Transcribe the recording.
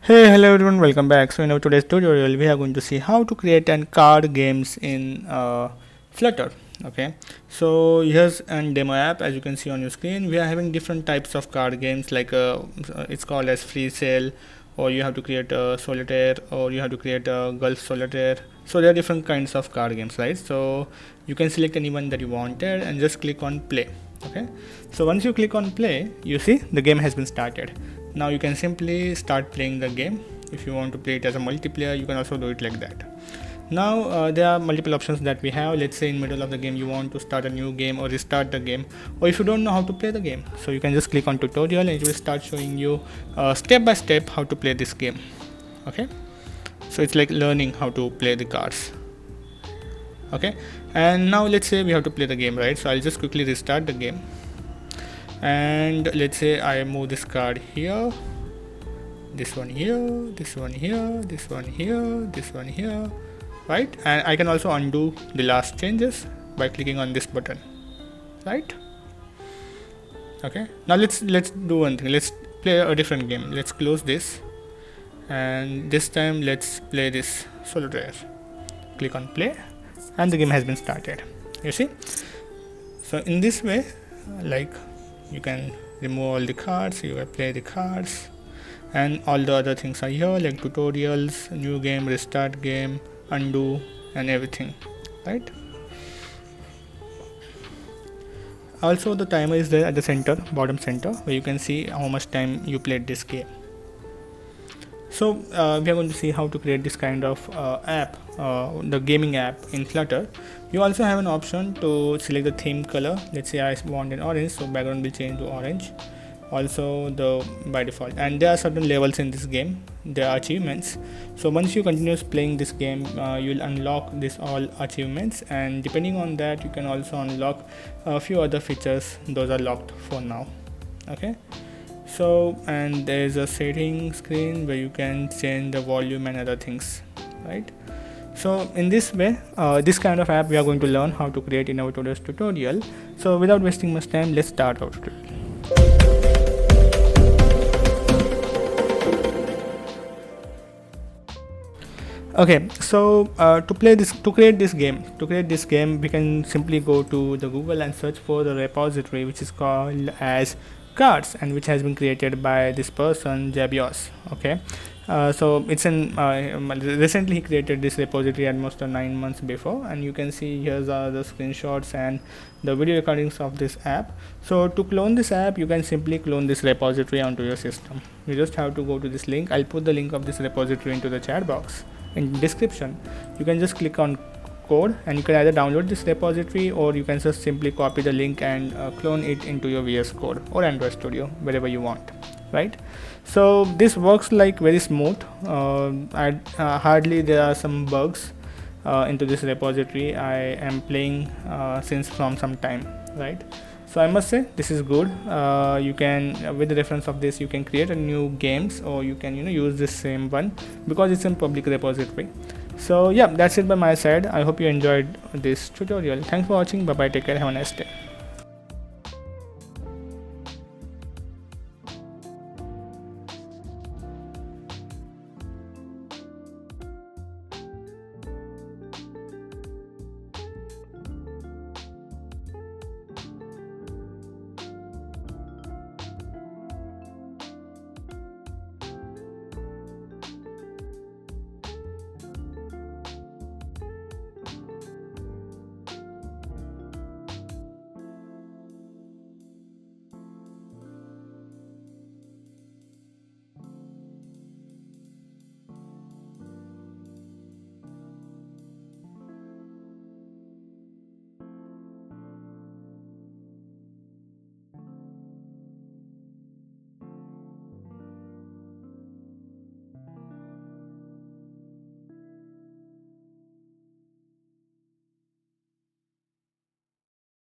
Hey, hello everyone, welcome back. So in our today's tutorial we are going to see how to create an card games in Flutter. Okay, so here's a demo app. As you can see on your screen, we are having different types of card games, like it's called as free sale, or you have to create a solitaire, or you have to create a golf solitaire. So there are different kinds of card games, right? So you can select any one that you wanted and just click on play. Okay, so once you click on play, you see the game has been started. Now you can simply start playing the game. If you want to play it as a multiplayer, you can also do it like that. Now there are multiple options that we have. Let's say in middle of the game you want to start a new game or restart the game, or if you don't know how to play the game, so you can just click on tutorial and it will start showing you step by step how to play this game. Okay, so it's like learning how to play the cards. Okay, and now let's say we have to play the game, right? So I'll just quickly restart the game, and let's say I move this card here, this one here, this one here, this one here, this one here, right? And I can also undo the last changes by clicking on this button, right? Okay, now let's do one thing. Let's play a different game. Let's close this, and this time let's play this solitaire. Click on play and the game has been started. You see, so in this way, like, you can remove all the cards, you can play the cards, and all the other things are here, like tutorials, new game, restart game, undo, and everything, right? Also the timer is there at the center, bottom center, where you can see how much time you played this game. So we are going to see how to create this kind of app, the gaming app in Flutter. You also have an option to select the theme color. Let's say I want an orange, so background will change to orange. Also by default, and there are certain levels in this game. There are achievements. So once you continue playing this game, you will unlock this all achievements, and depending on that you can also unlock a few other features. Those are locked for now. Okay, so and there is a setting screen where you can change the volume and other things, right? So in this way, this kind of app we are going to learn how to create in our today's tutorial. So without wasting much time, let's start our tutorial. Okay, so to create this game, we can simply go to the Google and search for the repository which is called as cards, and which has been created by this person Jabios. Okay, so it's recently he created this repository almost 9 months before, and you can see here's are the screenshots and the video recordings of this app. So to clone this app, you can simply clone this repository onto your system. You just have to go to this link. I'll put the link of this repository into the chat box in description. You can just click on code, and you can either download this repository, or you can just simply copy the link and clone it into your VS Code or Android Studio, wherever you want, right? So this works like very smooth. Hardly there are some bugs into this repository. I am playing since from some time, right? So I must say this is good. You can, with the reference of this, you can create a new games, or you can use this same one because it's in public repository. So yeah, that's it by my side. I hope you enjoyed this tutorial. Thanks for watching. Bye bye, take care, have a nice day.